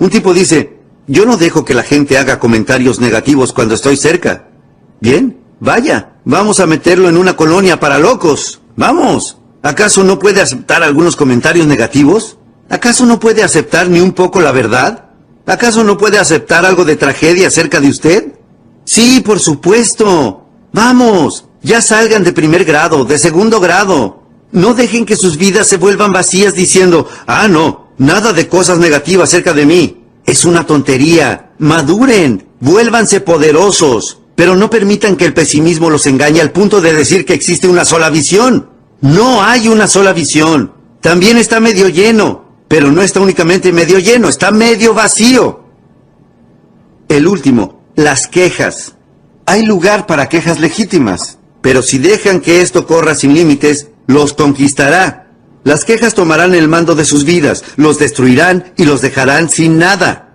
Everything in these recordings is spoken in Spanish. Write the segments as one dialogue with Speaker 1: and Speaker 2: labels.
Speaker 1: Un tipo dice, yo no dejo que la gente haga comentarios negativos cuando estoy cerca. Bien, vaya, vamos a meterlo en una colonia para locos. ¡Vamos! ¿Acaso no puede aceptar algunos comentarios negativos? ¿Acaso no puede aceptar ni un poco la verdad? ¿Acaso no puede aceptar algo de tragedia acerca de usted? Sí, por supuesto. ¡Vamos! Ya salgan de primer grado, de segundo grado. No dejen que sus vidas se vuelvan vacías diciendo, ah, no, nada de cosas negativas acerca de mí. Es una tontería. Maduren, vuélvanse poderosos. Pero no permitan que el pesimismo los engañe al punto de decir que existe una sola visión. No hay una sola visión. También está medio lleno, pero no está únicamente medio lleno, está medio vacío. El último, las quejas. Hay lugar para quejas legítimas, pero si dejan que esto corra sin límites, los conquistará. Las quejas tomarán el mando de sus vidas, los destruirán y los dejarán sin nada.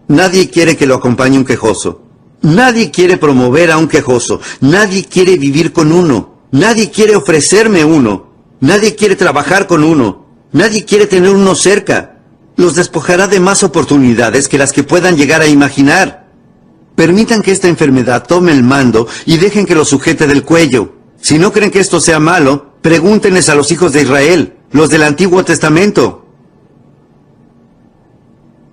Speaker 1: Nadie quiere que lo acompañe un quejoso. Nadie quiere promover a un quejoso. Nadie quiere vivir con uno. Nadie quiere ofrecerme uno. Nadie quiere trabajar con uno. Nadie quiere tener uno cerca. Los despojará de más oportunidades que las que puedan llegar a imaginar. Permitan que esta enfermedad tome el mando y dejen que lo sujete del cuello. Si no creen que esto sea malo, pregúntenles a los hijos de Israel, los del Antiguo Testamento.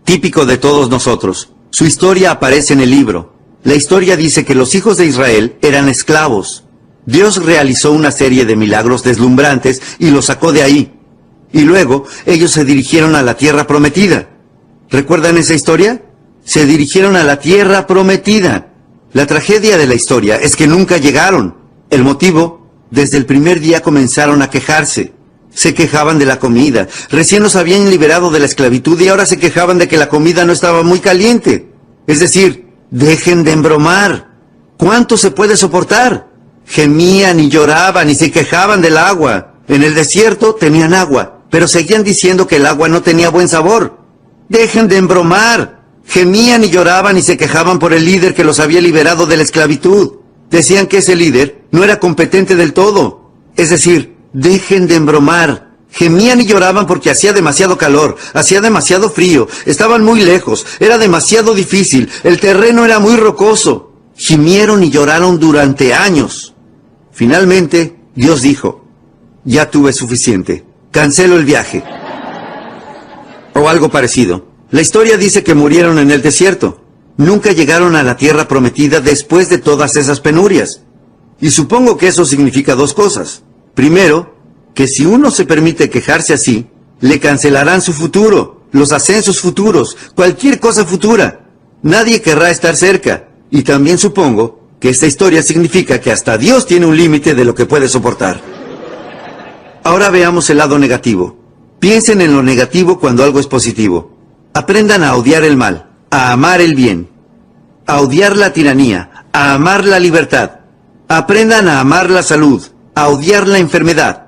Speaker 1: Típico de todos nosotros. Su historia aparece en el libro. La historia dice que los hijos de Israel eran esclavos. Dios realizó una serie de milagros deslumbrantes y los sacó de ahí. Y luego ellos se dirigieron a la tierra prometida. ¿Recuerdan esa historia? Se dirigieron a la tierra prometida. La tragedia de la historia es que nunca llegaron. El motivo, desde el primer día comenzaron a quejarse. Se quejaban de la comida. Recién los habían liberado de la esclavitud y ahora se quejaban de que la comida no estaba muy caliente. Es decir, dejen de embromar. ¿Cuánto se puede soportar? Gemían y lloraban y se quejaban del agua. En el desierto tenían agua, pero seguían diciendo que el agua no tenía buen sabor. Dejen de embromar. Gemían y lloraban y se quejaban por el líder que los había liberado de la esclavitud. Decían que ese líder no era competente del todo. Es decir, dejen de embromar. Gemían y lloraban porque hacía demasiado calor, hacía demasiado frío, estaban muy lejos, era demasiado difícil, el terreno era muy rocoso. Gimieron y lloraron durante años. Finalmente, Dios dijo, ya tuve suficiente, cancelo el viaje. O algo parecido. La historia dice que murieron en el desierto. Nunca llegaron a la tierra prometida después de todas esas penurias. Y supongo que eso significa dos cosas. Primero, que si uno se permite quejarse así, le cancelarán su futuro, los ascensos futuros, cualquier cosa futura. Nadie querrá estar cerca. Y también supongo que esta historia significa que hasta Dios tiene un límite de lo que puede soportar. Ahora veamos el lado negativo. Piensen en lo negativo cuando algo es positivo. Aprendan a odiar el mal, a amar el bien, a odiar la tiranía, a amar la libertad. Aprendan a amar la salud, a odiar la enfermedad.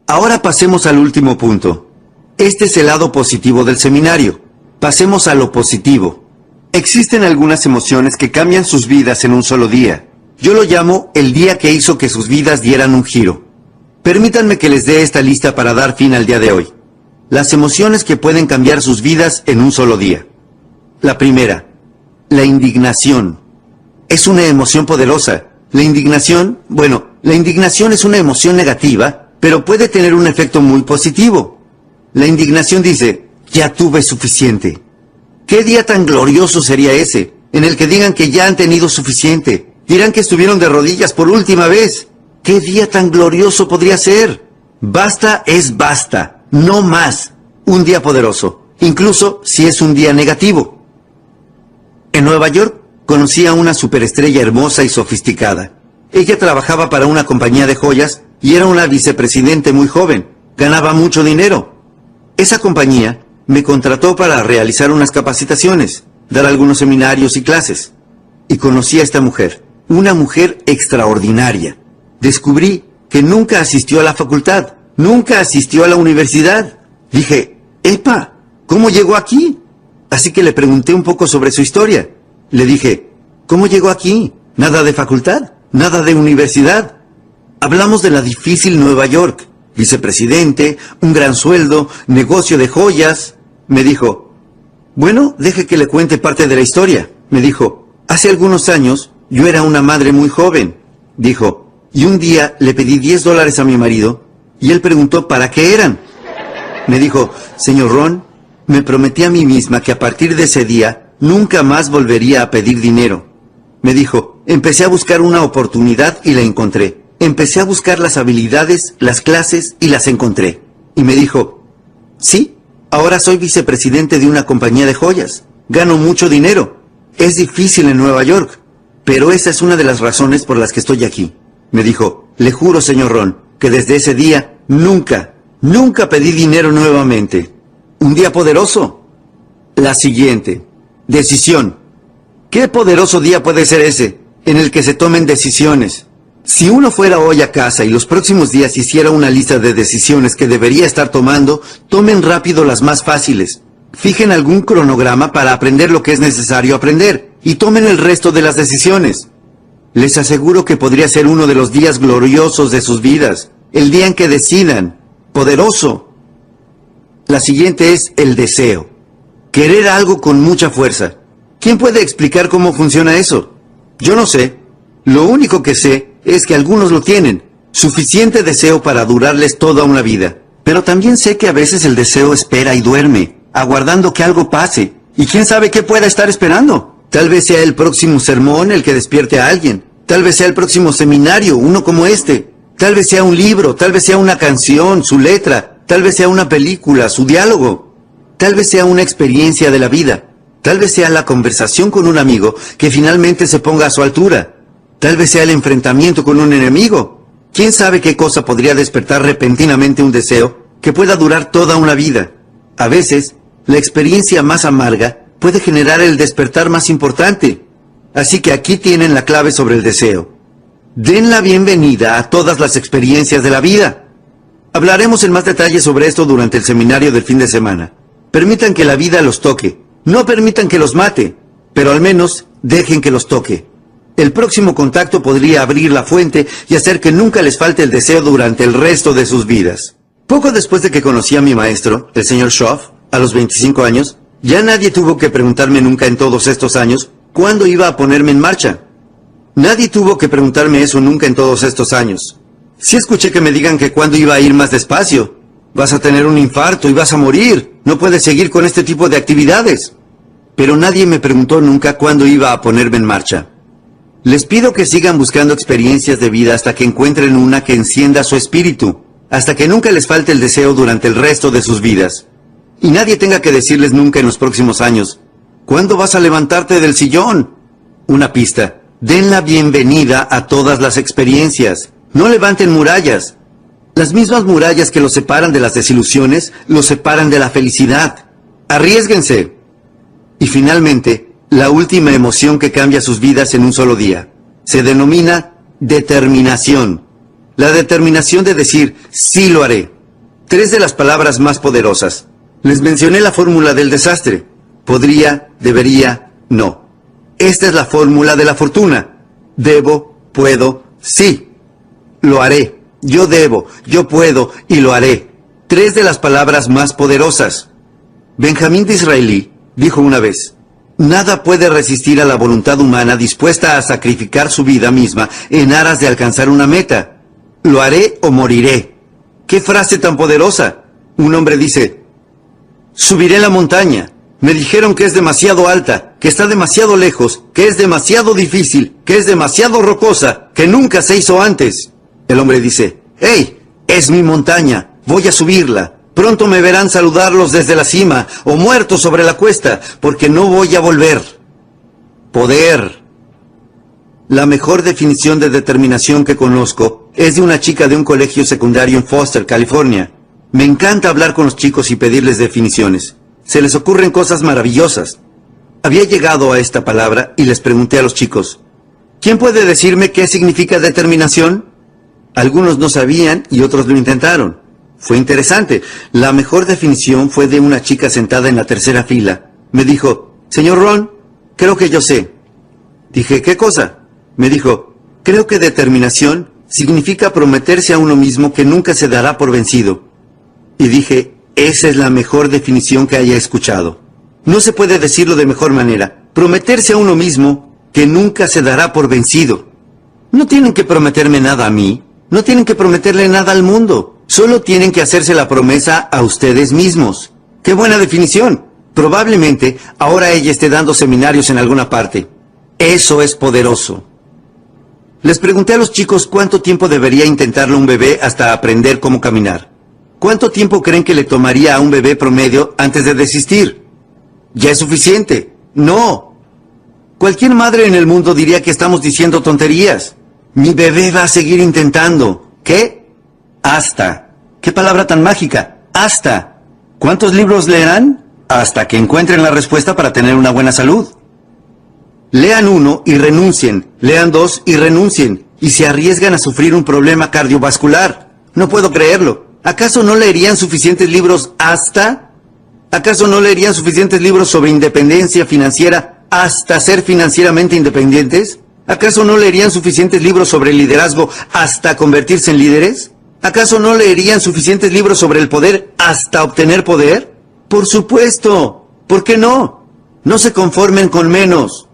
Speaker 1: Ahora pasemos al último punto. Este es el lado positivo del seminario. Pasemos a lo positivo. Existen algunas emociones que cambian sus vidas en un solo día. Yo lo llamo el día que hizo que sus vidas dieran un giro. Permítanme que les dé esta lista para dar fin al día de hoy. Las emociones que pueden cambiar sus vidas en un solo día. La primera, la indignación. Es una emoción poderosa. La indignación es una emoción negativa, pero puede tener un efecto muy positivo. La indignación dice, ya tuve suficiente. ¿Qué día tan glorioso sería ese, en el que digan que ya han tenido suficiente? Dirán que estuvieron de rodillas por última vez. ¿Qué día tan glorioso podría ser? Basta es basta, no más. Un día poderoso, incluso si es un día negativo. En Nueva York conocí a una superestrella hermosa y sofisticada. Ella trabajaba para una compañía de joyas y era una vicepresidente muy joven. Ganaba mucho dinero. Esa compañía me contrató para realizar unas capacitaciones, dar algunos seminarios y clases. Y conocí a esta mujer, una mujer extraordinaria. Descubrí que nunca asistió a la facultad, nunca asistió a la universidad. Dije, ¡epa! ¿Cómo llegó aquí? Así que le pregunté un poco sobre su historia. Le dije, ¿cómo llegó aquí? ¿Nada de facultad? ¿Nada de universidad? Hablamos de la difícil Nueva York. Vicepresidente, un gran sueldo, negocio de joyas. Me dijo, Bueno, deje que le cuente parte de la historia. Me dijo, hace algunos años yo era una madre muy joven. Dijo, y un día le pedí $10 a mi marido y él preguntó para qué eran. Me dijo, señor Ron, me prometí a mí misma que a partir de ese día nunca más volvería a pedir dinero. Me dijo, empecé a buscar una oportunidad y la encontré. Empecé a buscar las habilidades, las clases y las encontré. Y me dijo, sí, ahora soy vicepresidente de una compañía de joyas. Gano mucho dinero. Es difícil en Nueva York, pero esa es una de las razones por las que estoy aquí. Me dijo, le juro, señor Ron, que desde ese día nunca pedí dinero nuevamente. Un día poderoso. La siguiente. Decisión. ¿Qué poderoso día puede ser ese en el que se tomen decisiones? Si uno fuera hoy a casa y los próximos días hiciera una lista de decisiones que debería estar tomando, tomen rápido las más fáciles. Fijen algún cronograma para aprender lo que es necesario aprender y tomen el resto de las decisiones. Les aseguro que podría ser uno de los días gloriosos de sus vidas, el día en que decidan. Poderoso. La siguiente es el deseo. Querer algo con mucha fuerza. ¿Quién puede explicar cómo funciona eso? Yo no sé. Lo único que sé es que algunos lo tienen. Suficiente deseo para durarles toda una vida. Pero también sé que a veces el deseo espera y duerme, aguardando que algo pase. ¿Y quién sabe qué pueda estar esperando? Tal vez sea el próximo sermón el que despierte a alguien. Tal vez sea el próximo seminario, uno como este. Tal vez sea un libro, tal vez sea una canción, su letra. Tal vez sea una película, su diálogo. Tal vez sea una experiencia de la vida. Tal vez sea la conversación con un amigo que finalmente se ponga a su altura. Tal vez sea el enfrentamiento con un enemigo. ¿Quién sabe qué cosa podría despertar repentinamente un deseo que pueda durar toda una vida? A veces, la experiencia más amarga puede generar el despertar más importante. Así que aquí tienen la clave sobre el deseo. Den la bienvenida a todas las experiencias de la vida. Hablaremos en más detalle sobre esto durante el seminario del fin de semana. Permitan que la vida los toque. No permitan que los mate, pero al menos dejen que los toque. El próximo contacto podría abrir la fuente y hacer que nunca les falte el deseo durante el resto de sus vidas. Poco después de que conocí a mi maestro, el señor Schoff, a los 25 años, ya nadie tuvo que preguntarme nunca en todos estos años cuándo iba a ponerme en marcha. Nadie tuvo que preguntarme eso nunca en todos estos años. Sí escuché que me digan que cuándo iba a ir más despacio. Vas a tener un infarto y vas a morir. No puedes seguir con este tipo de actividades. Pero nadie me preguntó nunca cuándo iba a ponerme en marcha. Les pido que sigan buscando experiencias de vida hasta que encuentren una que encienda su espíritu, hasta que nunca les falte el deseo durante el resto de sus vidas. Y nadie tenga que decirles nunca en los próximos años, ¿cuándo vas a levantarte del sillón? Una pista. Den la bienvenida a todas las experiencias. No levanten murallas. Las mismas murallas que los separan de las desilusiones, los separan de la felicidad. Arriésguense. Y finalmente, la última emoción que cambia sus vidas en un solo día. Se denomina determinación. La determinación de decir, sí lo haré. 3 de las palabras más poderosas. Les mencioné la fórmula del desastre. Podría, debería, no. Esta es la fórmula de la fortuna. Debo, puedo, sí. Lo haré. Yo debo, yo puedo y lo haré. 3 de las palabras más poderosas. Benjamín Disraeli dijo una vez, nada puede resistir a la voluntad humana dispuesta a sacrificar su vida misma en aras de alcanzar una meta. Lo haré o moriré. ¡Qué frase tan poderosa! Un hombre dice, subiré la montaña. Me dijeron que es demasiado alta, que está demasiado lejos, que es demasiado difícil, que es demasiado rocosa, que nunca se hizo antes. El hombre dice, ¡hey! Es mi montaña, voy a subirla. Pronto me verán saludarlos desde la cima, o muertos sobre la cuesta, porque no voy a volver. Poder. La mejor definición de determinación que conozco es de una chica de un colegio secundario en Foster, California. Me encanta hablar con los chicos y pedirles definiciones. Se les ocurren cosas maravillosas. Había llegado a esta palabra y les pregunté a los chicos, ¿quién puede decirme qué significa determinación? Algunos no sabían y otros lo intentaron. Fue interesante. La mejor definición fue de una chica sentada en la tercera fila. Me dijo, señor Ron, creo que yo sé. Dije, ¿qué cosa? Me dijo, creo que determinación significa prometerse a uno mismo que nunca se dará por vencido. Y dije, esa es la mejor definición que haya escuchado. No se puede decirlo de mejor manera. Prometerse a uno mismo que nunca se dará por vencido. No tienen que prometerme nada a mí. No tienen que prometerle nada al mundo. Solo tienen que hacerse la promesa a ustedes mismos. ¡Qué buena definición! Probablemente ahora ella esté dando seminarios en alguna parte. Eso es poderoso. Les pregunté a los chicos cuánto tiempo debería intentarlo un bebé hasta aprender cómo caminar. ¿Cuánto tiempo creen que le tomaría a un bebé promedio antes de desistir? ¿Ya es suficiente? ¡No! Cualquier madre en el mundo diría que estamos diciendo tonterías. Mi bebé va a seguir intentando. ¿Qué? Hasta. ¿Qué palabra tan mágica? Hasta. ¿Cuántos libros leerán? Hasta que encuentren la respuesta para tener una buena salud. Lean 1 y renuncien. Lean 2 y renuncien. Y se arriesgan a sufrir un problema cardiovascular. No puedo creerlo. ¿Acaso no leerían suficientes libros hasta? ¿Acaso no leerían suficientes libros sobre independencia financiera hasta ser financieramente independientes? ¿Acaso no leerían suficientes libros sobre liderazgo hasta convertirse en líderes? ¿Acaso no leerían suficientes libros sobre el poder hasta obtener poder? ¡Por supuesto! ¿Por qué no? No se conformen con menos.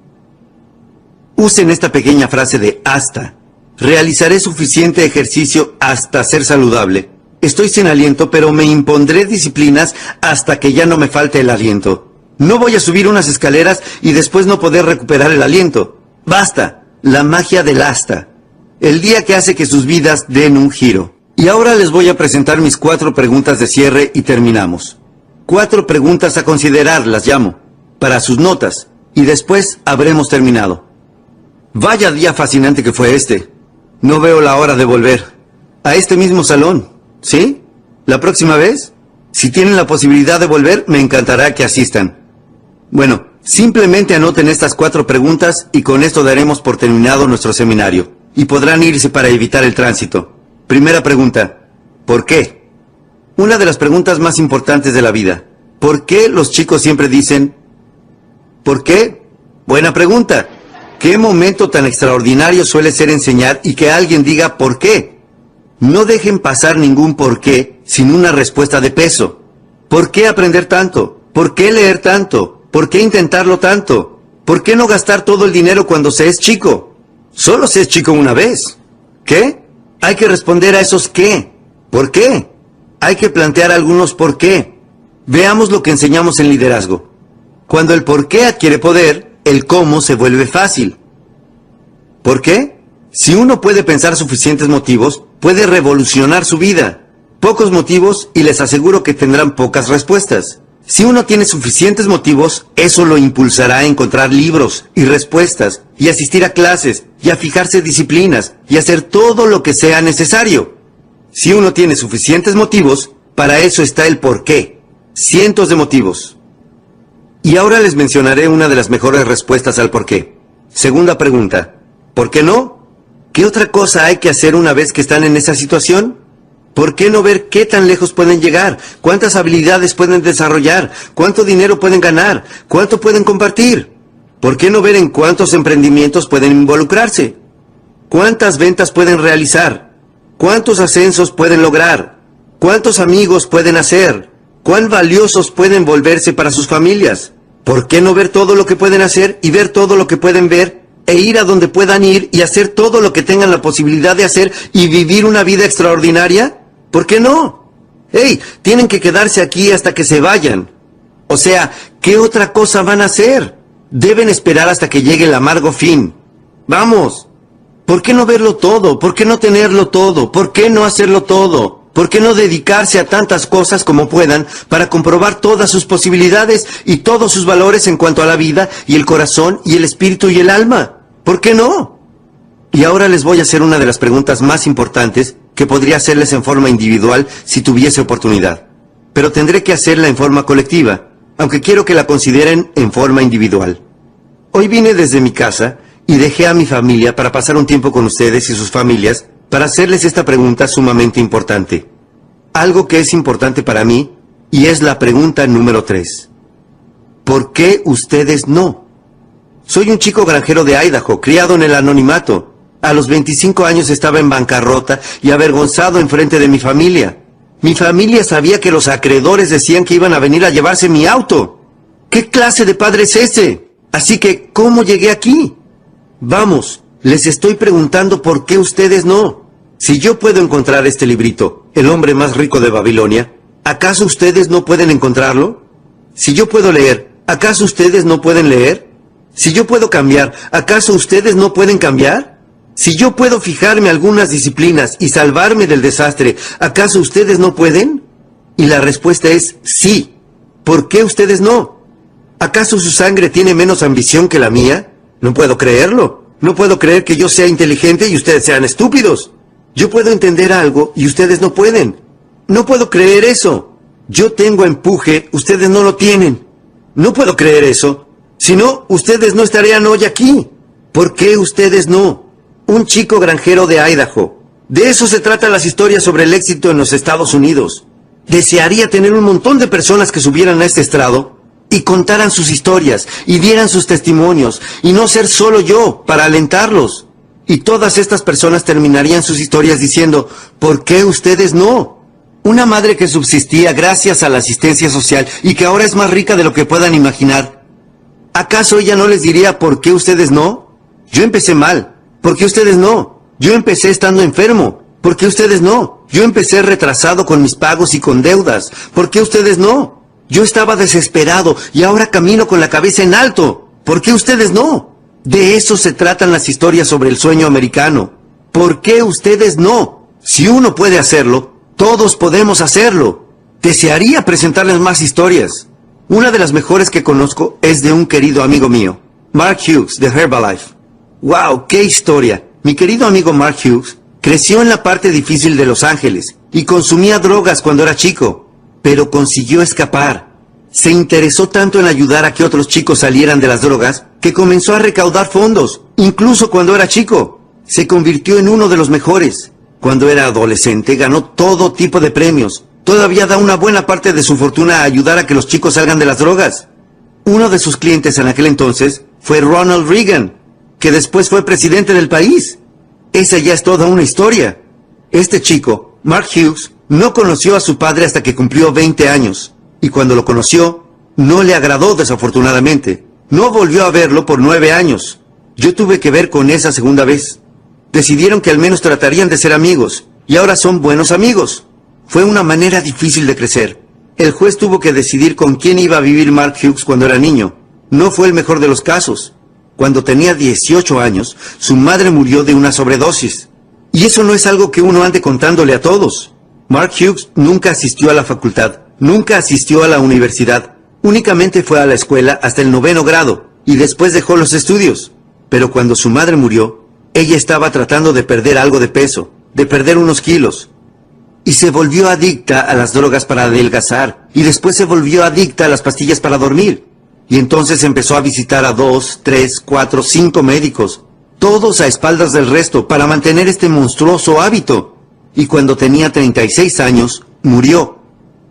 Speaker 1: Usen esta pequeña frase de hasta. Realizaré suficiente ejercicio hasta ser saludable. Estoy sin aliento, pero me impondré disciplinas hasta que ya no me falte el aliento. No voy a subir unas escaleras y después no poder recuperar el aliento. Basta. La magia del hasta. El día que hace que sus vidas den un giro. Y ahora les voy a presentar mis 4 preguntas de cierre y terminamos. 4 preguntas a considerar, las llamo, para sus notas, y después habremos terminado. Vaya día fascinante que fue este. No veo la hora de volver. A este mismo salón, ¿sí? ¿La próxima vez? Si tienen la posibilidad de volver, me encantará que asistan. Bueno, simplemente anoten estas 4 preguntas y con esto daremos por terminado nuestro seminario. Y podrán irse para evitar el tránsito. Primera pregunta. ¿Por qué? Una de las preguntas más importantes de la vida. ¿Por qué los chicos siempre dicen ¿por qué? Buena pregunta. ¿Qué momento tan extraordinario suele ser enseñar y que alguien diga ¿por qué? No dejen pasar ningún por qué sin una respuesta de peso. ¿Por qué aprender tanto? ¿Por qué leer tanto? ¿Por qué intentarlo tanto? ¿Por qué no gastar todo el dinero cuando se es chico? Solo se es chico una vez. ¿Qué? Hay que responder a esos qué. ¿Por qué? Hay que plantear algunos por qué. Veamos lo que enseñamos en liderazgo. Cuando el por qué adquiere poder, el cómo se vuelve fácil. ¿Por qué? Si uno puede pensar suficientes motivos, puede revolucionar su vida. Pocos motivos y les aseguro que tendrán pocas respuestas. Si uno tiene suficientes motivos, eso lo impulsará a encontrar libros y respuestas, y asistir a clases, y a fijarse disciplinas, y hacer todo lo que sea necesario. Si uno tiene suficientes motivos, para eso está el por qué. Cientos de motivos. Y ahora les mencionaré una de las mejores respuestas al por qué. Segunda pregunta. ¿Por qué no? ¿Qué otra cosa hay que hacer una vez que están en esa situación? ¿Por qué no ver qué tan lejos pueden llegar? ¿Cuántas habilidades pueden desarrollar? ¿Cuánto dinero pueden ganar? ¿Cuánto pueden compartir? ¿Por qué no ver en cuántos emprendimientos pueden involucrarse? ¿Cuántas ventas pueden realizar? ¿Cuántos ascensos pueden lograr? ¿Cuántos amigos pueden hacer? ¿Cuán valiosos pueden volverse para sus familias? ¿Por qué no ver todo lo que pueden hacer y ver todo lo que pueden ver? E ir a donde puedan ir y hacer todo lo que tengan la posibilidad de hacer y vivir una vida extraordinaria? ¿Por qué no? ¡Hey! Tienen que quedarse aquí hasta que se vayan. O sea, ¿qué otra cosa van a hacer? Deben esperar hasta que llegue el amargo fin. ¡Vamos! ¿Por qué no verlo todo? ¿Por qué no tenerlo todo? ¿Por qué no hacerlo todo? ¿Por qué no dedicarse a tantas cosas como puedan para comprobar todas sus posibilidades y todos sus valores en cuanto a la vida y el corazón y el espíritu y el alma? ¿Por qué no? Y ahora les voy a hacer una de las preguntas más importantes que podría hacerles en forma individual si tuviese oportunidad. Pero tendré que hacerla en forma colectiva, aunque quiero que la consideren en forma individual. Hoy vine desde mi casa y dejé a mi familia para pasar un tiempo con ustedes y sus familias para hacerles esta pregunta sumamente importante. Algo que es importante para mí y es la pregunta número 3. ¿Por qué ustedes no? Soy un chico granjero de Idaho, criado en el anonimato. A los 25 años estaba en bancarrota y avergonzado enfrente de mi familia. Mi familia sabía que los acreedores decían que iban a venir a llevarse mi auto. ¿Qué clase de padre es ese? Así que, ¿cómo llegué aquí? Vamos, les estoy preguntando por qué ustedes no. Si yo puedo encontrar este librito, El hombre más rico de Babilonia, ¿acaso ustedes no pueden encontrarlo? Si yo puedo leer, ¿acaso ustedes no pueden leer? Si yo puedo cambiar, ¿acaso ustedes no pueden cambiar? Si yo puedo fijarme algunas disciplinas y salvarme del desastre, ¿acaso ustedes no pueden? Y la respuesta es sí. ¿Por qué ustedes no? ¿Acaso su sangre tiene menos ambición que la mía? No puedo creerlo. No puedo creer que yo sea inteligente y ustedes sean estúpidos. Yo puedo entender algo y ustedes no pueden. No puedo creer eso. Yo tengo empuje, ustedes no lo tienen. No puedo creer eso. Si no, ustedes no estarían hoy aquí. ¿Por qué ustedes no? Un chico granjero de Idaho. De eso se tratan las historias sobre el éxito en los Estados Unidos. Desearía tener un montón de personas que subieran a este estrado y contaran sus historias y dieran sus testimonios y no ser solo yo para alentarlos. Y todas estas personas terminarían sus historias diciendo, ¿por qué ustedes no? Una madre que subsistía gracias a la asistencia social y que ahora es más rica de lo que puedan imaginar. ¿Acaso ella no les diría por qué ustedes no? Yo empecé mal. ¿Por qué ustedes no? Yo empecé estando enfermo. ¿Por qué ustedes no? Yo empecé retrasado con mis pagos y con deudas. ¿Por qué ustedes no? Yo estaba desesperado y ahora camino con la cabeza en alto. ¿Por qué ustedes no? De eso se tratan las historias sobre el sueño americano. ¿Por qué ustedes no? Si uno puede hacerlo, todos podemos hacerlo. Desearía presentarles más historias. Una de las mejores que conozco es de un querido amigo mío, Mark Hughes, de Herbalife. ¡Wow! ¡Qué historia! Mi querido amigo Mark Hughes creció en la parte difícil de Los Ángeles y consumía drogas cuando era chico, pero consiguió escapar. Se interesó tanto en ayudar a que otros chicos salieran de las drogas que comenzó a recaudar fondos, incluso cuando era chico. Se convirtió en uno de los mejores. Cuando era adolescente ganó todo tipo de premios. Todavía da una buena parte de su fortuna a ayudar a que los chicos salgan de las drogas. Uno de sus clientes en aquel entonces fue Ronald Reagan, que después fue presidente del país. Esa ya es toda una historia. Este chico, Mark Hughes, no conoció a su padre hasta que cumplió 20 años. Y cuando lo conoció, no le agradó desafortunadamente. No volvió a verlo por 9 años. Yo tuve que ver con esa segunda vez. Decidieron que al menos tratarían de ser amigos, y ahora son buenos amigos. Fue una manera difícil de crecer. El juez tuvo que decidir con quién iba a vivir Mark Hughes cuando era niño. No fue el mejor de los casos. Cuando tenía 18 años, su madre murió de una sobredosis. Y eso no es algo que uno ande contándole a todos. Mark Hughes nunca asistió a la facultad, nunca asistió a la universidad. Únicamente fue a la escuela hasta el 9º grado, y después dejó los estudios. Pero cuando su madre murió, ella estaba tratando de perder algo de peso, de perder unos kilos. Y se volvió adicta a las drogas para adelgazar, y después se volvió adicta a las pastillas para dormir. Y entonces empezó a visitar a 2, 3, 4, 5 médicos, todos a espaldas del resto, para mantener este monstruoso hábito. Y cuando tenía 36 años, murió.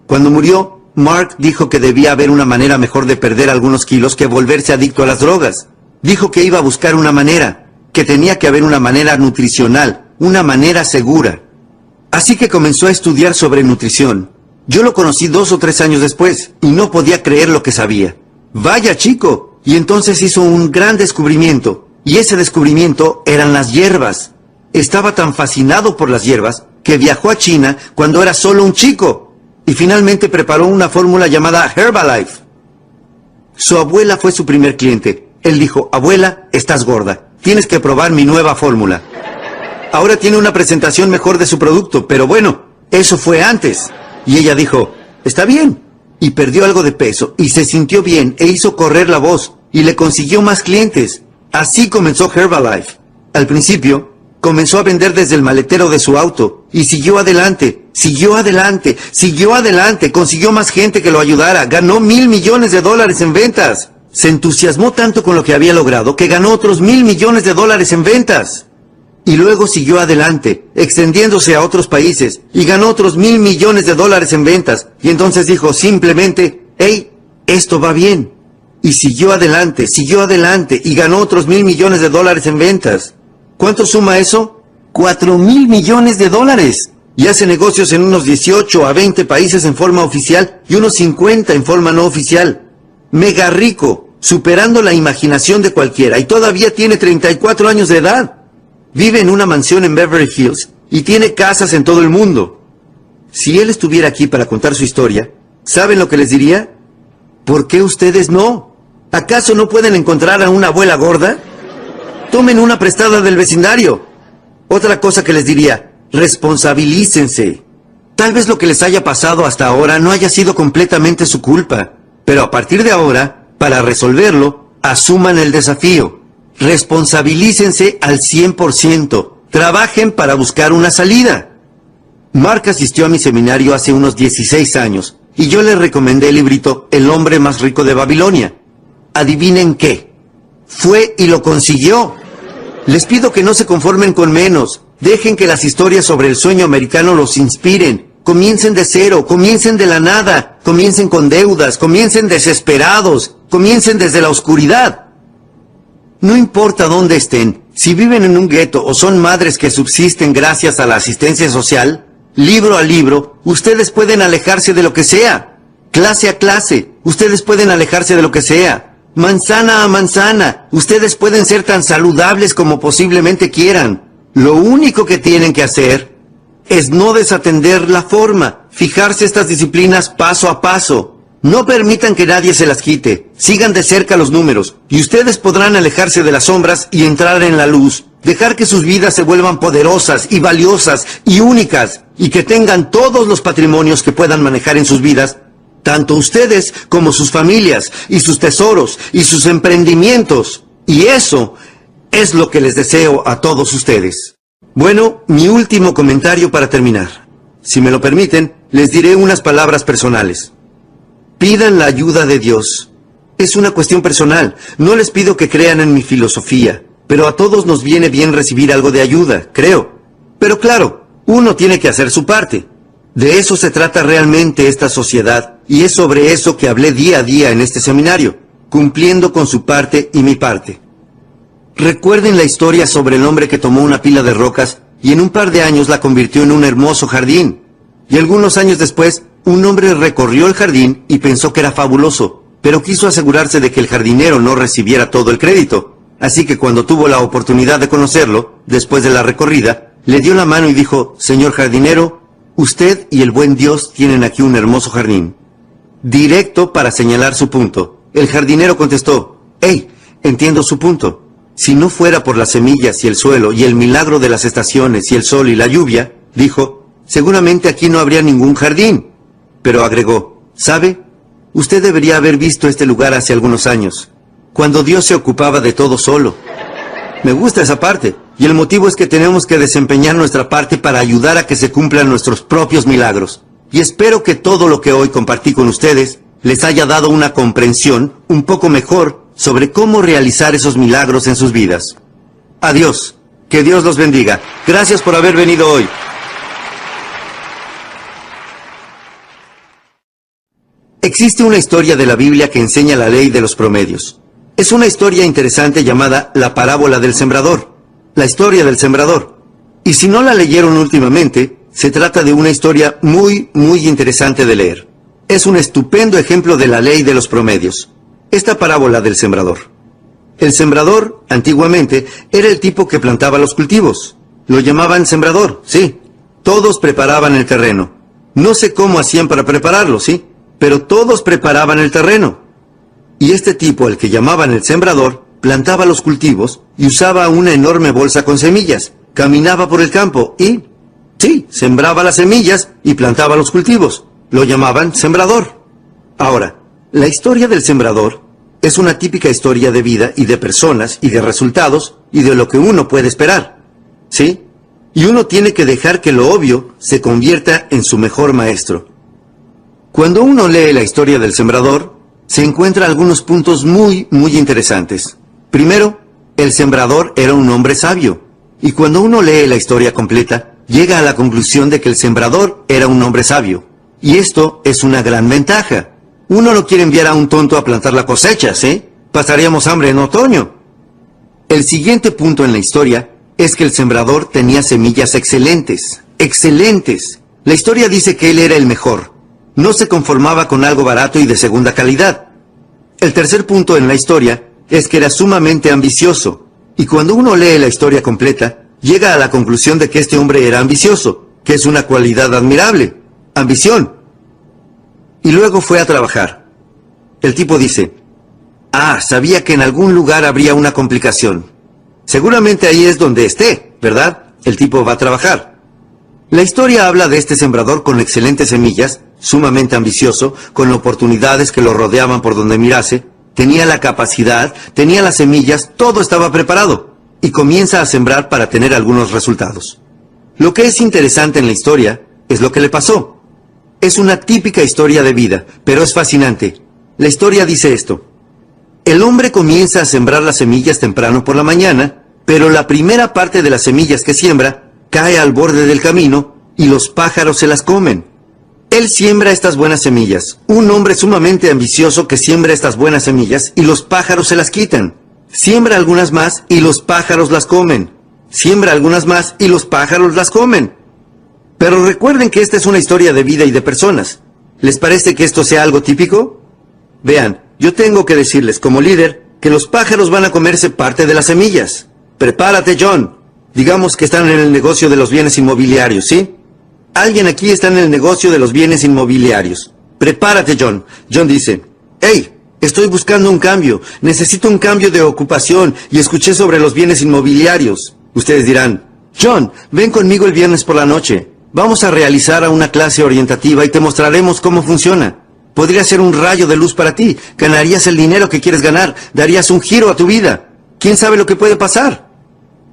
Speaker 1: Cuando murió, Mark dijo que debía haber una manera mejor de perder algunos kilos que volverse adicto a las drogas. Dijo que iba a buscar una manera, que tenía que haber una manera nutricional, una manera segura. Así que comenzó a estudiar sobre nutrición. Yo lo conocí 2 o 3 años después, y no podía creer lo que sabía. ¡Vaya chico! Y entonces hizo un gran descubrimiento, y ese descubrimiento eran las hierbas. Estaba tan fascinado por las hierbas que viajó a China cuando era solo un chico, y finalmente preparó una fórmula llamada Herbalife. Su abuela fue su primer cliente. Él dijo, abuela, estás gorda, tienes que probar mi nueva fórmula. Ahora tiene una presentación mejor de su producto, pero bueno, eso fue antes. Y ella dijo, está bien. Y perdió algo de peso, y se sintió bien, e hizo correr la voz, y le consiguió más clientes. Así comenzó Herbalife. Al principio, comenzó a vender desde el maletero de su auto, y siguió adelante, siguió adelante, siguió adelante, consiguió más gente que lo ayudara, ganó $1,000 millones en ventas. Se entusiasmó tanto con lo que había logrado, que ganó otros $1,000 millones en ventas. Y luego siguió adelante, extendiéndose a otros países, y ganó otros $1,000 millones en ventas. Y entonces dijo simplemente, hey, esto va bien. Y siguió adelante, y ganó otros $1,000 millones en ventas. ¿Cuánto suma eso? $4,000 millones. Y hace negocios en unos 18 a 20 países en forma oficial, y unos 50 en forma no oficial. mega rico, superando la imaginación de cualquiera, y todavía tiene 34 años de edad. Vive en una mansión en Beverly Hills y tiene casas en todo el mundo. Si él estuviera aquí para contar su historia, ¿saben lo que les diría? ¿Por qué ustedes no? ¿Acaso no pueden encontrar a una abuela gorda? Tomen una prestada del vecindario. Otra cosa que les diría, responsabilícense. Tal vez lo que les haya pasado hasta ahora no haya sido completamente su culpa, pero a partir de ahora, para resolverlo, asuman el desafío. Responsabilícense al 100%. Trabajen para buscar una salida. Mark asistió a mi seminario hace unos 16 años y yo le recomendé el librito El hombre más rico de Babilonia. ¿Adivinen qué? Fue y lo consiguió. Les pido que no se conformen con menos. Dejen que las historias sobre el sueño americano los inspiren. Comiencen de cero, comiencen de la nada, comiencen con deudas, comiencen desesperados, comiencen desde la oscuridad. No importa dónde estén, si viven en un gueto o son madres que subsisten gracias a la asistencia social, libro a libro, ustedes pueden alejarse de lo que sea. Clase a clase, ustedes pueden alejarse de lo que sea. Manzana a manzana, ustedes pueden ser tan saludables como posiblemente quieran. Lo único que tienen que hacer es no desatender la forma, fijarse estas disciplinas paso a paso. No permitan que nadie se las quite. Sigan de cerca los números y ustedes podrán alejarse de las sombras y entrar en la luz. Dejar que sus vidas se vuelvan poderosas y valiosas y únicas y que tengan todos los patrimonios que puedan manejar en sus vidas, tanto ustedes como sus familias y sus tesoros y sus emprendimientos. Y eso es lo que les deseo a todos ustedes. Bueno, mi último comentario para terminar. Si me lo permiten, les diré unas palabras personales. Pidan la ayuda de Dios. Es una cuestión personal. No les pido que crean en mi filosofía, pero a todos nos viene bien recibir algo de ayuda, creo. Pero claro, uno tiene que hacer su parte. De eso se trata realmente esta sociedad, y es sobre eso que hablé día a día en este seminario, cumpliendo con su parte y mi parte. Recuerden la historia sobre el hombre que tomó una pila de rocas y en un par de años la convirtió en un hermoso jardín. Y algunos años después, un hombre recorrió el jardín y pensó que era fabuloso, pero quiso asegurarse de que el jardinero no recibiera todo el crédito. Así que cuando tuvo la oportunidad de conocerlo, después de la recorrida, le dio la mano y dijo, «Señor jardinero, usted y el buen Dios tienen aquí un hermoso jardín». Directo para señalar su punto. El jardinero contestó, «Hey, entiendo su punto. Si no fuera por las semillas y el suelo y el milagro de las estaciones y el sol y la lluvia», dijo, «seguramente aquí no habría ningún jardín». Pero agregó, «¿Sabe? Usted debería haber visto este lugar hace algunos años, cuando Dios se ocupaba de todo solo». Me gusta esa parte, y el motivo es que tenemos que desempeñar nuestra parte para ayudar a que se cumplan nuestros propios milagros. Y espero que todo lo que hoy compartí con ustedes les haya dado una comprensión un poco mejor sobre cómo realizar esos milagros en sus vidas. Adiós. Que Dios los bendiga. Gracias por haber venido hoy. Existe una historia de la Biblia que enseña la ley de los promedios. Es una historia interesante llamada la parábola del sembrador. La historia del sembrador. Y si no la leyeron últimamente, se trata de una historia muy interesante de leer. Es un estupendo ejemplo de la ley de los promedios. Esta parábola del sembrador. El sembrador, antiguamente, era el tipo que plantaba los cultivos. Lo llamaban sembrador, sí. Todos preparaban el terreno. No sé cómo hacían para prepararlo, sí, pero todos preparaban el terreno. Y este tipo, al que llamaban el sembrador, plantaba los cultivos y usaba una enorme bolsa con semillas. Caminaba por el campo y, sí, sembraba las semillas y plantaba los cultivos. Lo llamaban sembrador. Ahora, la historia del sembrador es una típica historia de vida y de personas y de resultados y de lo que uno puede esperar. ¿Sí? Y uno tiene que dejar que lo obvio se convierta en su mejor maestro. Cuando uno lee la historia del sembrador, se encuentra algunos puntos muy interesantes. Primero, el sembrador era un hombre sabio. Y cuando uno lee la historia completa, llega a la conclusión de que el sembrador era un hombre sabio. Y esto es una gran ventaja. Uno no quiere enviar a un tonto a plantar la cosecha, ¿sí? Pasaríamos hambre en otoño. El siguiente punto en la historia es que el sembrador tenía semillas excelentes. ¡Excelentes! La historia dice que él era el mejor. No se conformaba con algo barato y de segunda calidad. El tercer punto en la historia es que era sumamente ambicioso. Y cuando uno lee la historia completa, llega a la conclusión de que este hombre era ambicioso, que es una cualidad admirable. Ambición. Y luego fue a trabajar. El tipo dice, sabía que en algún lugar habría una complicación. Seguramente ahí es donde esté, ¿verdad? El tipo va a trabajar. La historia habla de este sembrador con excelentes semillas, sumamente ambicioso, con oportunidades que lo rodeaban por donde mirase, tenía la capacidad, tenía las semillas, todo estaba preparado, y comienza a sembrar para tener algunos resultados. Lo que es interesante en la historia es lo que le pasó. Es una típica historia de vida, pero es fascinante. La historia dice esto. El hombre comienza a sembrar las semillas temprano por la mañana, pero la primera parte de las semillas que siembra cae al borde del camino y los pájaros se las comen. Él siembra estas buenas semillas, un hombre sumamente ambicioso que siembra estas buenas semillas y los pájaros se las quitan. Siembra algunas más y los pájaros las comen. Siembra algunas más y los pájaros las comen. Pero recuerden que esta es una historia de vida y de personas. ¿Les parece que esto sea algo típico? Vean, yo tengo que decirles como líder que los pájaros van a comerse parte de las semillas. Prepárate, John. Digamos que están en el negocio de los bienes inmobiliarios, ¿sí? Alguien aquí está en el negocio de los bienes inmobiliarios. Prepárate, John. John dice, hey, estoy buscando un cambio. Necesito un cambio de ocupación y escuché sobre los bienes inmobiliarios. Ustedes dirán, John, ven conmigo el viernes por la noche. Vamos a realizar una clase orientativa y te mostraremos cómo funciona. Podría ser un rayo de luz para ti. Ganarías el dinero que quieres ganar. Darías un giro a tu vida. ¿Quién sabe lo que puede pasar?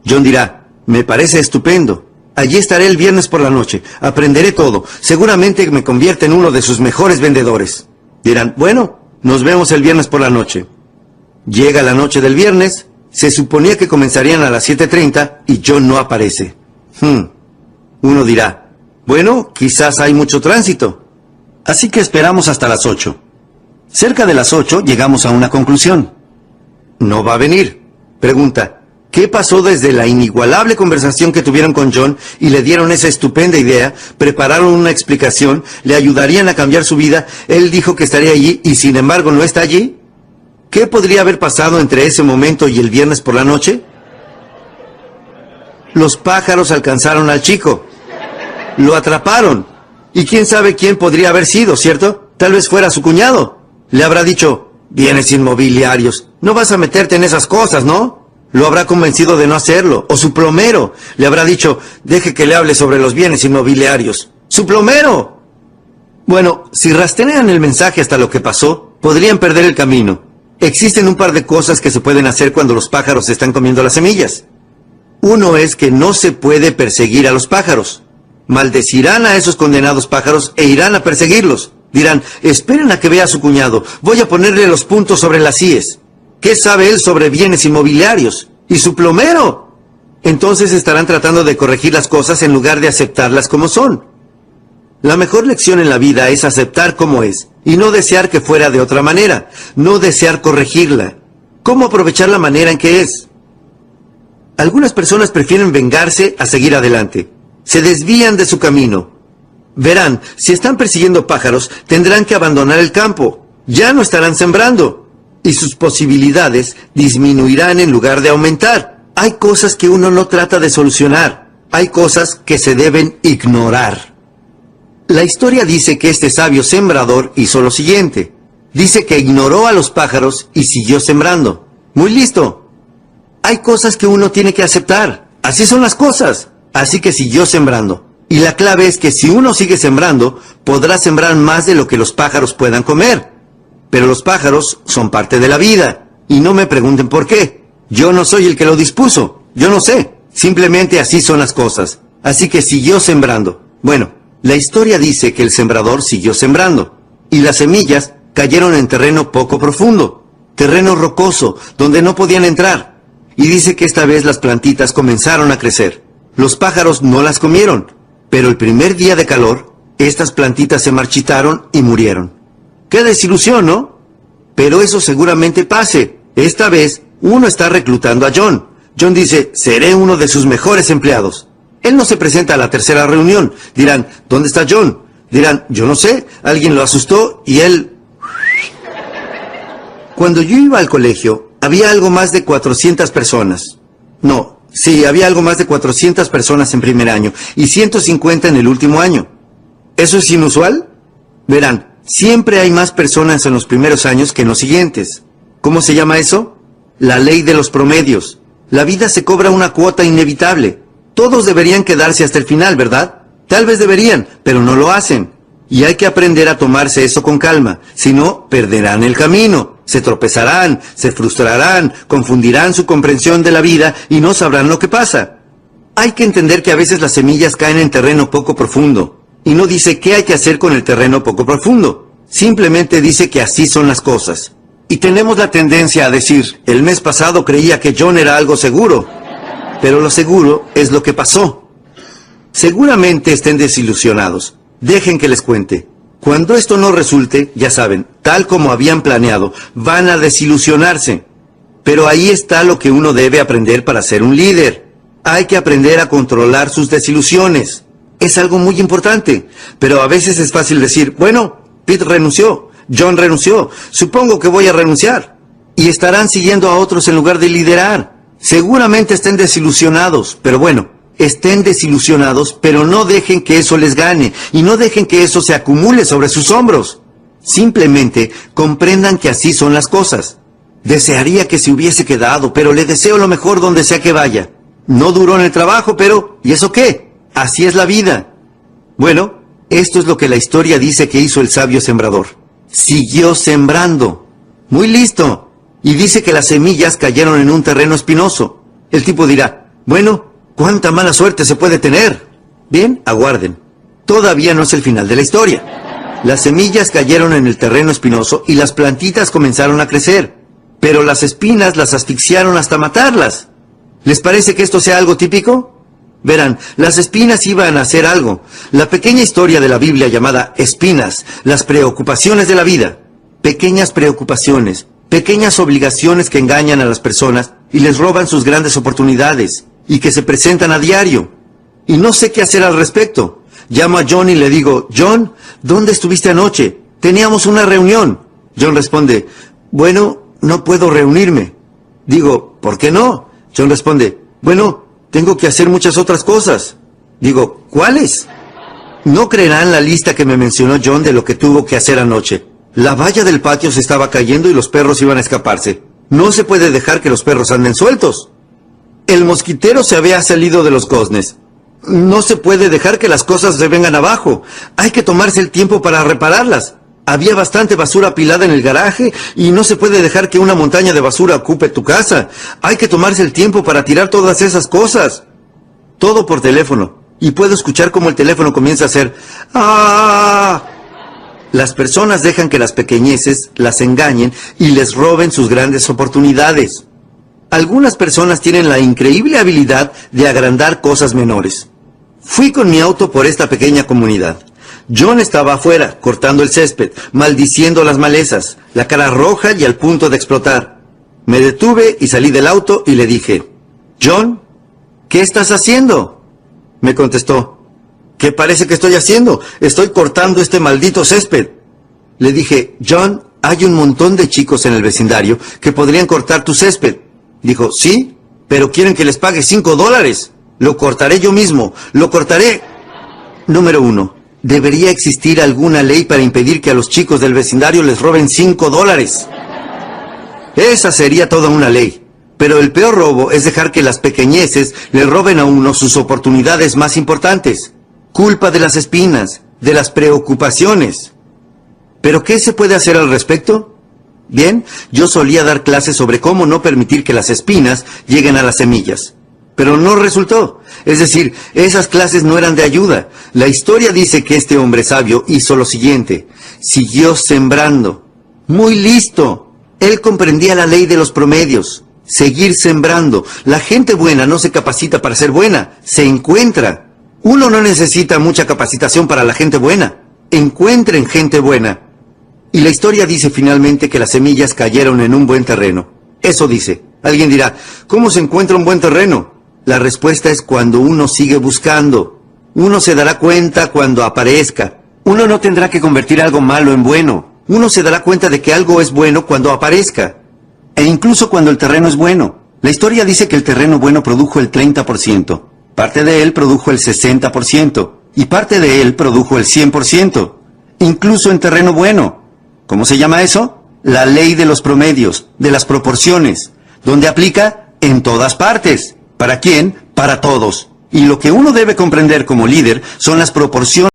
Speaker 1: John dirá, me parece estupendo. Allí estaré el viernes por la noche. Aprenderé todo. Seguramente me convierte en uno de sus mejores vendedores. Dirán, bueno, nos vemos el viernes por la noche. Llega la noche del viernes. Se suponía que comenzarían a las 7:30 y John no aparece. Uno dirá, bueno, quizás hay mucho tránsito. Así que esperamos hasta las 8. Cerca de las 8 llegamos a una conclusión. No va a venir. Pregunta, ¿qué pasó desde la inigualable conversación que tuvieron con John y le dieron esa estupenda idea? Prepararon una explicación, le ayudarían a cambiar su vida. Él dijo que estaría allí y sin embargo no está allí. ¿Qué podría haber pasado entre ese momento y el viernes por la noche? Los pájaros alcanzaron al chico. Lo atraparon. Y quién sabe quién podría haber sido, ¿cierto? Tal vez fuera su cuñado. Le habrá dicho, bienes inmobiliarios, no vas a meterte en esas cosas, ¿no? Lo habrá convencido de no hacerlo. O su plomero. Le habrá dicho, deje que le hable sobre los bienes inmobiliarios. ¡Su plomero! Bueno, si rastrean el mensaje hasta lo que pasó, podrían perder el camino. Existen un par de cosas que se pueden hacer cuando los pájaros están comiendo las semillas. Uno es que no se puede perseguir a los pájaros. Maldecirán a esos condenados pájaros e irán a perseguirlos. Dirán, esperen a que vea a su cuñado. Voy a ponerle los puntos sobre las íes. ¿Qué sabe él sobre bienes inmobiliarios? ¿Y su plomero? Entonces estarán tratando de corregir las cosas en lugar de aceptarlas como son. La mejor lección en la vida es aceptar como es, y no desear que fuera de otra manera, no desear corregirla. ¿Cómo aprovechar la manera en que es? Algunas personas prefieren vengarse a seguir adelante. Se desvían de su camino. Verán, si están persiguiendo pájaros, tendrán que abandonar el campo. Ya no estarán sembrando. Y sus posibilidades disminuirán en lugar de aumentar. Hay cosas que uno no trata de solucionar. Hay cosas que se deben ignorar. La historia dice que este sabio sembrador hizo lo siguiente. Dice que ignoró a los pájaros y siguió sembrando. Muy listo. Hay cosas que uno tiene que aceptar. Así son las cosas. Así que siguió sembrando. Y la clave es que si uno sigue sembrando, podrá sembrar más de lo que los pájaros puedan comer. Pero los pájaros son parte de la vida. Y no me pregunten por qué. Yo no soy el que lo dispuso. Yo no sé. Simplemente así son las cosas. Así que siguió sembrando. Bueno, la historia dice que el sembrador siguió sembrando. Y las semillas cayeron en terreno poco profundo. Terreno rocoso, donde no podían entrar. Y dice que esta vez las plantitas comenzaron a crecer. Los pájaros no las comieron. Pero el primer día de calor, estas plantitas se marchitaron y murieron. ¡Qué desilusión!, ¿no? Pero eso seguramente pase. Esta vez, uno está reclutando a John. John dice, seré uno de sus mejores empleados. Él no se presenta a la tercera reunión. Dirán, ¿dónde está John? Dirán, yo no sé, alguien lo asustó y él... Cuando yo iba al colegio, había algo más de 400 personas. No, sí, había algo más de 400 personas en primer año y 150 en el último año. ¿Eso es inusual? Verán, siempre hay más personas en los primeros años que en los siguientes. ¿Cómo se llama eso? La ley de los promedios. La vida se cobra una cuota inevitable. Todos deberían quedarse hasta el final, ¿verdad? Tal vez deberían, pero no lo hacen. Y hay que aprender a tomarse eso con calma. Si no, perderán el camino. Se tropezarán, se frustrarán, confundirán su comprensión de la vida y no sabrán lo que pasa. Hay que entender que a veces las semillas caen en terreno poco profundo. Y no dice qué hay que hacer con el terreno poco profundo. Simplemente dice que así son las cosas. Y tenemos la tendencia a decir, el mes pasado creía que John era algo seguro. Pero lo seguro es lo que pasó. Seguramente estén desilusionados. Dejen que les cuente. Cuando esto no resulte, ya saben, tal como habían planeado, van a desilusionarse. Pero ahí está lo que uno debe aprender para ser un líder. Hay que aprender a controlar sus desilusiones. Es algo muy importante. Pero a veces es fácil decir, bueno, Pete renunció, John renunció, supongo que voy a renunciar. Y estarán siguiendo a otros en lugar de liderar. Seguramente estén desilusionados, pero bueno, estén desilusionados, pero no dejen que eso les gane, y no dejen que eso se acumule sobre sus hombros. Simplemente comprendan que así son las cosas. Desearía que se hubiese quedado, pero le deseo lo mejor donde sea que vaya. No duró en el trabajo, pero ¿y eso qué? Así es la vida. Bueno, esto es lo que la historia dice que hizo el sabio sembrador. Siguió sembrando. Muy listo. Y dice que las semillas cayeron en un terreno espinoso. El tipo dirá, bueno, ¿cuánta mala suerte se puede tener? Bien, aguarden. Todavía no es el final de la historia. Las semillas cayeron en el terreno espinoso y las plantitas comenzaron a crecer. Pero las espinas las asfixiaron hasta matarlas. ¿Les parece que esto sea algo típico? Verán, las espinas iban a hacer algo. La pequeña historia de la Biblia llamada espinas, las preocupaciones de la vida. Pequeñas preocupaciones, pequeñas obligaciones que engañan a las personas y les roban sus grandes oportunidades y que se presentan a diario. Y no sé qué hacer al respecto. Llamo a John y le digo, John, ¿dónde estuviste anoche? Teníamos una reunión. John responde, bueno, no puedo reunirme. Digo, ¿por qué no? John responde, bueno, tengo que hacer muchas otras cosas. Digo, ¿cuáles? No creerán la lista que me mencionó John de lo que tuvo que hacer anoche. La valla del patio se estaba cayendo y los perros iban a escaparse. No se puede dejar que los perros anden sueltos. El mosquitero se había salido de los goznes. No se puede dejar que las cosas se vengan abajo. Hay que tomarse el tiempo para repararlas. Había bastante basura apilada en el garaje y no se puede dejar que una montaña de basura ocupe tu casa. Hay que tomarse el tiempo para tirar todas esas cosas. Todo por teléfono. Y puedo escuchar cómo el teléfono comienza a hacer ¡ah! Las personas dejan que las pequeñeces las engañen y les roben sus grandes oportunidades. Algunas personas tienen la increíble habilidad de agrandar cosas menores. Fui con mi auto por esta pequeña comunidad. John estaba afuera, cortando el césped, maldiciendo las malezas, la cara roja y al punto de explotar. Me detuve y salí del auto y le dije, John, ¿qué estás haciendo? Me contestó, ¿qué parece que estoy haciendo? Estoy cortando este maldito césped. Le dije, John, hay un montón de chicos en el vecindario que podrían cortar tu césped. Dijo, sí, pero quieren que les pague $5. Lo cortaré yo mismo, lo cortaré. Número 1. Debería existir alguna ley para impedir que a los chicos del vecindario les roben $5. Esa sería toda una ley. Pero el peor robo es dejar que las pequeñeces le roben a uno sus oportunidades más importantes. Culpa de las espinas, de las preocupaciones. ¿Pero qué se puede hacer al respecto? Bien, yo solía dar clases sobre cómo no permitir que las espinas lleguen a las semillas. Pero no resultó. Es decir, esas clases no eran de ayuda. La historia dice que este hombre sabio hizo lo siguiente. Siguió sembrando. Muy listo. Él comprendía la ley de los promedios. Seguir sembrando. La gente buena no se capacita para ser buena. Se encuentra. Uno no necesita mucha capacitación para la gente buena. Encuentren gente buena. Y la historia dice finalmente que las semillas cayeron en un buen terreno. Eso dice. Alguien dirá, ¿cómo se encuentra un buen terreno? La respuesta es cuando uno sigue buscando. Uno se dará cuenta cuando aparezca. Uno no tendrá que convertir algo malo en bueno. Uno se dará cuenta de que algo es bueno cuando aparezca. E incluso cuando el terreno es bueno. La historia dice que el terreno bueno produjo el 30%. Parte de él produjo el 60%. Y parte de él produjo el 100%. Incluso en terreno bueno. ¿Cómo se llama eso? La ley de los promedios, de las proporciones, donde aplica en todas partes. ¿Para quién? Para todos. Y lo que uno debe comprender como líder son las proporciones.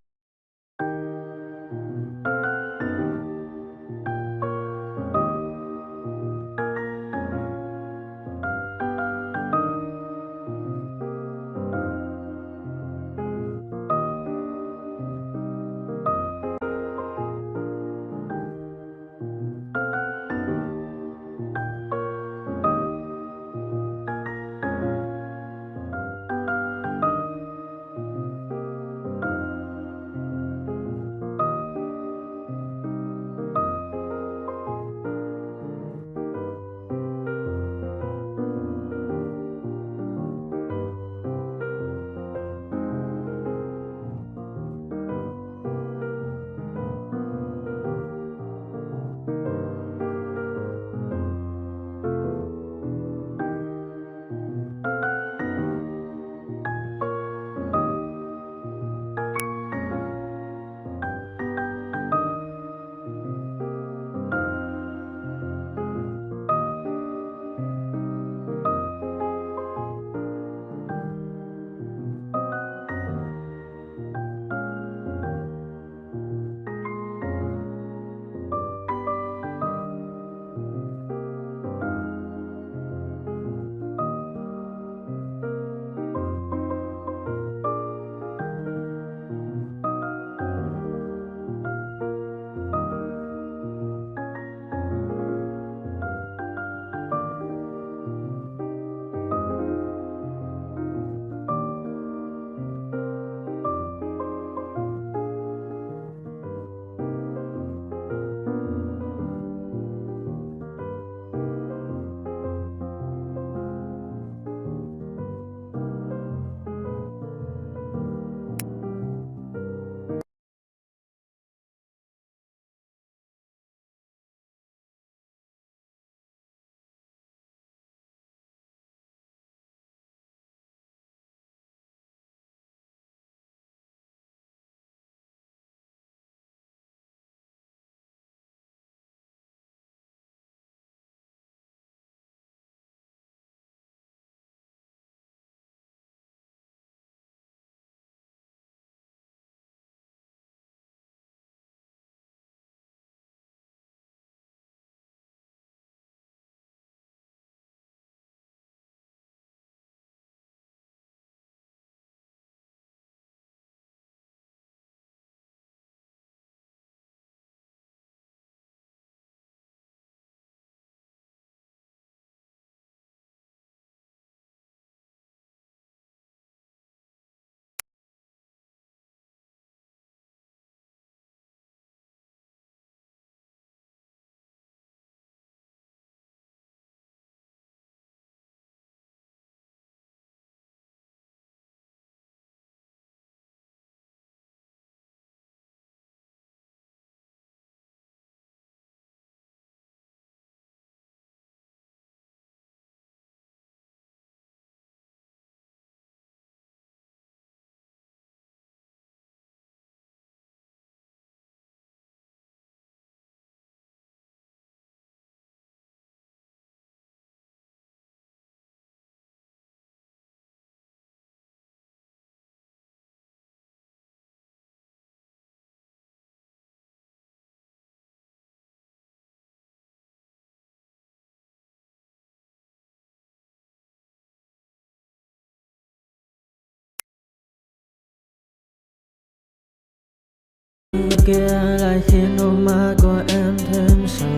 Speaker 2: Kia lại khiến đôi mắt của em thêm sầu.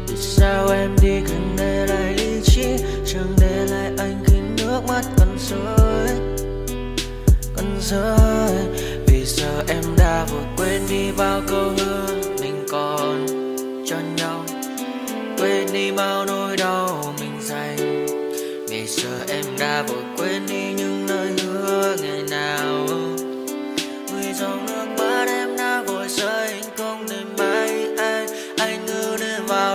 Speaker 2: Vì sao em đi cần để lại lý trí, chẳng để lại anh khi nước mắt còn rơi, còn rơi. Vì giờ em đã vội quên đi bao câu hứa mình còn cho nhau, quên đi bao nỗi đau mình dành. Vì giờ em đã vội quên đi những lời hứa ngày nào, người dòng nước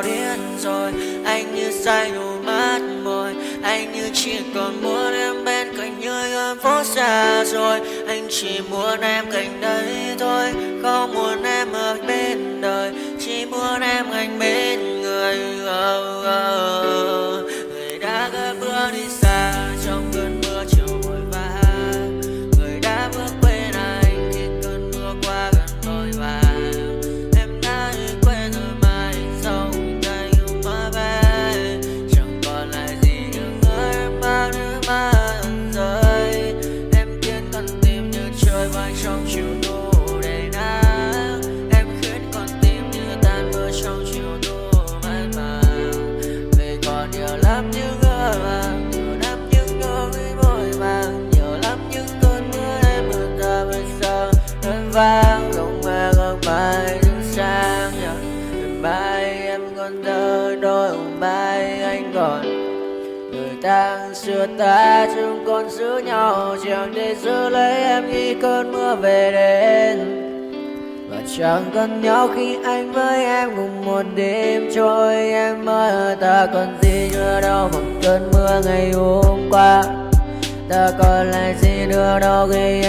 Speaker 2: biết rồi. Anh như say đủ mắt môi, anh như chỉ còn muốn em bên cạnh như gần phố xa rồi. Anh chỉ muốn em cạnh đấy thôi, không muốn em ở bên đời, chỉ muốn em anh bên người. Người đã gỡ bước đi xa trong cơn mưa chiều vội vã, người đã bước quên anh khi cơn mưa qua gần vội vã. Em đã quên rồi mai sau tay yêu mà về, chẳng còn lại gì nhưng người em bao nước mắt rơi. Em khiến con tim như trôi vai trong chiều thu đầy nắng, em khiến con tim như tan mưa trong chiều thu mát màng. Về còn nhiều lắm những ngỡ vàng, nhiều lắm những nỗi vội vàng, nhiều lắm những cơn mưa em mưa ta bây giờ đơn vang. Không mơ không mai đứng sang nhờ mai em còn thơ đôi hồng mai anh còn người ta xưa ta chúng còn giữ nhau chẳng để giữ lấy em khi cơn mưa về đến. Và chẳng cần nhau khi anh với em cùng một đêm trôi, em mơ ta còn gì nữa đâu bằng cơn mưa ngày hôm qua. Ta còn lại gì nữa đâu khi